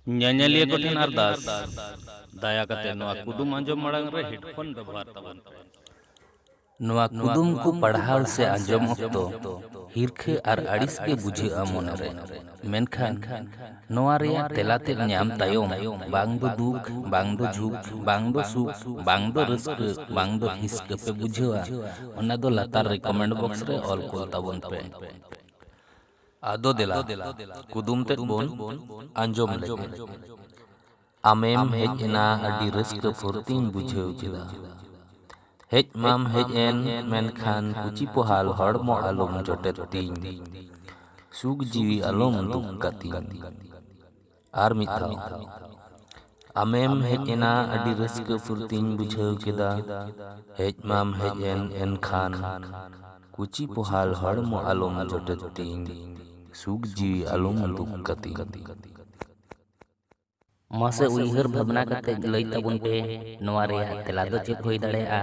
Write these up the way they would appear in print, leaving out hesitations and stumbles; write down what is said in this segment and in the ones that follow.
ᱧᱮᱧᱮᱞᱤᱭᱟᱹ ᱠᱚᱴᱷᱮᱱ ᱟᱨᱫᱟᱥ ᱫᱟᱭᱟ ᱠᱟᱛᱮ ᱱᱚᱣᱟ ᱠᱩᱫᱩᱢ ᱟᱸᱡᱚᱢ ᱢᱟᱲᱟᱝ ᱨᱮ ᱦᱮᱰᱯᱷᱳᱱ ᱵᱮᱵᱚᱦᱟᱨ ᱛᱟᱵᱚᱱ ᱯᱮ। ᱱᱚᱣᱟ ᱠᱩᱫᱩᱢ ᱠᱚ ᱯᱟᱲᱦᱟᱣ ᱥᱮ ᱟᱸᱡᱚᱢ ᱚᱠᱛᱚ ᱦᱤᱨᱠᱷᱟᱹ ᱟᱨ ᱟᱹᱲᱤᱥ ᱜᱮ ᱵᱩᱡᱷᱟᱹᱜᱼᱟ ᱢᱚᱱᱮᱨᱮ। ᱢᱮᱱᱠᱷᱟᱱ ᱱᱚᱣᱟ ᱨᱮᱭᱟᱜ ᱛᱮᱞᱟᱛᱮᱫ ᱧᱟᱢ ᱛᱟᱭᱚᱢ ᱵᱟᱝ ᱫᱚ ᱫᱩᱠ, ᱵᱟᱝ ᱫᱚ ᱡᱷᱩᱠ, ᱵᱟᱝ ᱫᱚ ᱥᱩᱠ, ᱵᱟᱝ ᱫᱚ ᱨᱟᱹᱥᱠᱟᱹ, ᱵᱟᱝ ᱫᱚ ᱦᱤᱥᱠᱟᱹ ᱯᱮ ᱵᱩᱡᱷᱟᱹᱣᱟ, ᱚᱱᱟ ᱫᱚ ᱞᱟᱛᱟᱨ ᱨᱮᱠᱚᱢᱮন্ট ᱵᱚᱠᱥ ᱨᱮ ᱚᱞ ᱠᱳᱞ ᱛᱟᱵᱚᱱ ᱯᱮ। ᱟᱫᱚ ᱫᱮᱞᱟ ᱠᱩᱫᱩᱢ ᱛᱮᱫ ᱵᱚᱱ ᱟᱸᱡᱚᱢ ᱞᱮᱜᱮ। ᱟᱢᱮᱢ ᱦᱮᱡ ᱮᱱᱟ ᱟᱹᱰᱤ ᱨᱟᱹᱥᱠᱟᱹ ᱯᱷᱩᱨᱛᱤᱧ ᱵᱩᱡᱷᱟᱹᱣ ᱠᱮᱫᱟ। ᱦᱮᱡ ᱢᱟᱢ ᱦᱮᱡ ᱮᱱ ᱢᱮᱱᱠᱷᱟᱱ ᱠᱩᱪᱤ ᱯᱚᱦᱟᱞ ᱦᱚᱲᱢᱚ ᱟᱞᱚᱢ ᱡᱚᱴᱮᱫ ᱛᱤᱧ, ᱥᱩᱠ ᱡᱤᱣᱤ ᱟᱞᱚᱢ ᱫᱩᱠ ᱠᱟᱹᱛᱤᱧ। ᱟᱨ ᱢᱤᱫ ᱫᱷᱟᱣ, ᱟᱢᱮᱢ ᱦᱮᱡ ᱮᱱᱟ ᱟᱹᱰᱤ ᱨᱟᱹᱥᱠᱟᱹ ᱯᱷᱩᱨᱛᱤᱧ ᱵᱩᱡᱷᱟᱹᱣ ᱠᱮᱫᱟ। ᱦᱮᱡ ᱢᱟᱢ ᱦᱮᱡ ᱮᱱ ᱮᱱᱠᱷᱟᱱ কুচি পোহাল হড়ম আলম জটে তিন সুখ জিবি আলম দুঃখ কাতিন। ᱢᱟᱥᱮ ᱩᱭᱦᱟᱹᱨ ᱵᱷᱟᱵᱽᱱᱟ ᱠᱟᱛᱮ ᱞᱟᱹᱭ ᱛᱟᱵᱚᱱ ᱯᱮ ᱱᱚᱣᱟ ᱨᱮᱭᱟᱜ ᱛᱮᱞᱟ ᱫᱚ ᱪᱮᱫ ᱦᱩᱭ ᱫᱟᱲᱮᱭᱟᱜᱼᱟ।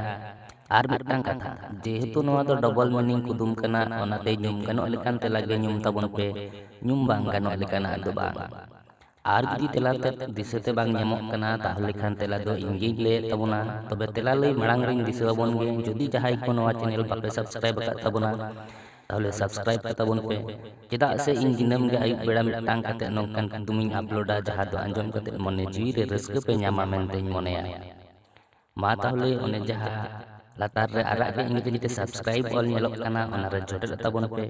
ᱟᱨ ᱢᱤᱫᱴᱟᱝ ᱠᱟᱛᱷᱟ, ᱡᱮᱦᱮᱛᱩ ᱱᱚᱣᱟ ᱫᱚ ᱰᱚᱵᱚᱞ ᱢᱤᱱᱤᱝ ᱠᱩᱫᱩᱢ ᱠᱟᱱᱟ, ᱚᱱᱟᱛᱮ ᱧᱩᱢ ᱜᱟᱱᱚᱜ ᱞᱮᱠᱟᱱ ᱛᱮᱞᱟ ᱜᱮ ᱧᱩᱢ ᱛᱟᱵᱚᱱ ᱯᱮ, ᱧᱩᱢ ᱵᱟᱝ ᱜᱟᱱᱚᱜ ᱞᱮᱠᱟᱱᱟᱜ ᱫᱚ ᱵᱟᱝ। ᱟᱨ ᱡᱩᱫᱤ ᱛᱮᱞᱟᱛᱮ ᱫᱤᱥᱟᱹᱛᱮ ᱵᱟᱝ ᱧᱟᱢᱚᱜ ᱠᱟᱱᱟ, ᱛᱟᱦᱚᱞᱮ ᱠᱷᱟᱱ ᱛᱮᱞᱟ ᱫᱚ ᱤᱧᱜᱤᱧ ᱞᱟᱹᱭᱮᱫ ᱛᱟᱵᱚᱱᱟ। ᱛᱚᱵᱮ ᱛᱮᱞᱟ ᱞᱟᱹᱭ ᱢᱟᱲᱟᱝ ᱨᱤᱧ ᱫᱤᱥᱟᱹ ᱟᱵᱚᱱ ᱜᱮ, ᱡᱩᱫᱤ ᱡᱟᱦᱟᱸᱭ ᱠᱚ ᱱᱚᱣᱟ ᱪᱮᱱᱮᱞ ᱵᱟᱯᱮ ᱥᱟᱵᱥᱠᱨᱟᱭᱤᱵ ᱟᱠᱟᱫ ᱛᱟᱵᱚᱱᱟ, তাহলে সাবস্ক্রাইব তাবন পে। ᱪᱮᱫᱟᱜ ᱥᱮ ᱤᱧ ᱫᱤᱱᱟᱹᱢ ᱜᱮ ᱟᱹᱭᱩᱵ ᱵᱮᱲᱟ ᱢᱤᱫᱴᱟᱝ ᱠᱟᱛᱮ ᱱᱚᱝᱠᱟᱱ ᱠᱩᱫᱩᱢᱤᱧ ᱟᱯᱞᱳᱰᱟ, ᱡᱟᱦᱟᱸ ᱫᱚ ᱟᱸᱡᱚᱢ ᱠᱟᱛᱮ ᱢᱚᱱᱮ ᱡᱤᱣᱤ ᱨᱮ ᱨᱟᱹᱥᱠᱟᱹ ᱯᱮ ᱧᱟᱢᱟ ᱢᱮᱱᱛᱮᱧ ᱢᱚᱱᱮᱭᱟ। ᱢᱟ ᱛᱟᱦᱚᱞᱮ ᱚᱱᱮ ᱡᱟᱦᱟᱸ ᱞᱟᱛᱟᱨ ᱨᱮ ᱟᱨᱟᱜ ᱜᱮ ᱤᱝᱨᱮᱡᱤ ᱛᱮ ᱥᱟᱵᱥᱠᱨᱟইᱵ ᱚᱞ ᱧᱮᱞᱚᱜ ᱠᱟᱱᱟ, ᱚᱱᱟ ᱨᱮ ᱡᱚᱴᱮᱫ ᱛᱟᱵᱚᱱ ᱯᱮ।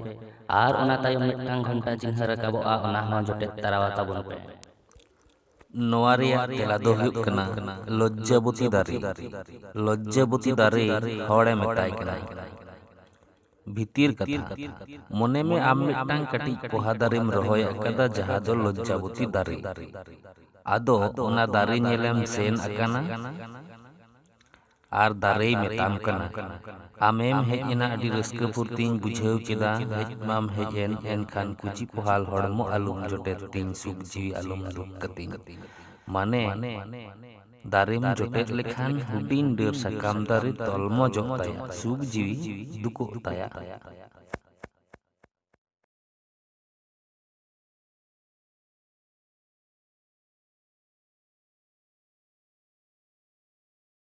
ᱟᱨ ᱚᱱᱟ ᱛᱟᱭᱚᱢ ᱢᱤᱫᱴᱟᱝ ᱜᱷᱚᱱᱴᱟ ᱪᱤᱱᱦᱟᱹ ᱨᱟᱠᱟᱵᱚᱜᱼᱟ, ᱚᱱᱟ ᱦᱚᱸ ᱡᱚᱴᱮᱫ ᱛᱟᱨᱟᱣᱟ ᱛᱟᱵᱚᱱ ᱯᱮ। ᱱᱚᱣᱟ ᱨᱮᱭᱟᱜ ᱛᱮᱞᱟ ᱫᱚ ᱦᱩᱭᱩᱜ ᱠᱟᱱᱟ ᱞᱚᱡᱽᱡᱟᱵᱚᱛী ᱫᱟᱨᱮ। ᱞᱚᱡᱽᱡᱟᱵᱚᱛী ᱫᱟᱨᱮ ᱦᱚᱲᱮ ᱢᱮᱛᱟᱭ ᱠᱟᱱᱟ। ᱵᱷᱤᱛᱤᱨ ᱠᱟᱛᱷᱟ, ᱢᱚᱱᱮ ᱢᱮ ᱟᱢ ᱢᱤᱫᱴᱟᱝ ᱠᱟᱹᱴᱤᱡ ᱯᱚᱦᱟ ᱫᱟᱨᱮᱢ ᱨᱚᱦᱚᱭ ᱟᱠᱟᱫᱟ, ᱡᱟᱦᱟᱸ ᱫᱚ ᱞᱚᱡᱽᱡᱟᱵᱚᱛী ᱫᱟᱨᱮ। ᱟᱫᱚ ᱚᱱᱟ ᱫᱟᱨᱮ ᱧᱮᱞᱮᱢ ᱥᱮᱱ ᱟᱠᱟᱱᱟ ᱟᱨ ᱫᱟᱨᱮᱭ ᱢᱮᱛᱟᱢ ᱠᱟᱱᱟ, ᱟᱢᱮᱢ ᱦᱮᱡ ᱮᱱᱟ ᱟᱹᱰᱤ ᱨᱟᱹᱥᱠᱟᱹ ᱯᱷᱩᱨᱛᱤᱧ ᱵᱩᱡᱷᱟᱹᱣ ᱠᱮᱫᱟ। ᱦᱮᱡ ᱢᱟᱢ ᱦᱮᱡ ᱮᱱ ᱮᱱᱠᱷᱟᱱ ᱠᱩᱪᱤ ᱯᱚᱦᱟᱞ ᱦᱚᱲᱢᱚ ᱟᱞᱚᱢ ᱡᱚᱴᱮᱫ ᱛᱤᱧ, ᱥᱩᱠ ᱡᱤᱣᱤ ᱟᱞᱚᱢ ᱫᱩᱠ ᱠᱟᱹᱛᱤᱧ। ᱢᱟᱱᱮ ᱫᱟᱨᱮᱢ ᱡᱚᱴᱮᱫ ᱞᱮᱠᱷᱟᱱ ᱦᱩᱰᱤᱧ ᱰᱟᱹᱨ ᱥᱟᱠᱟᱢ ᱫᱟᱨᱮ ᱛᱚᱞᱢᱚᱡᱚᱜ ᱛᱟᱭᱟ, ᱥᱩᱠ ᱡᱤᱣᱤ ᱫᱩᱠᱩᱜ ᱛᱟᱭᱟ।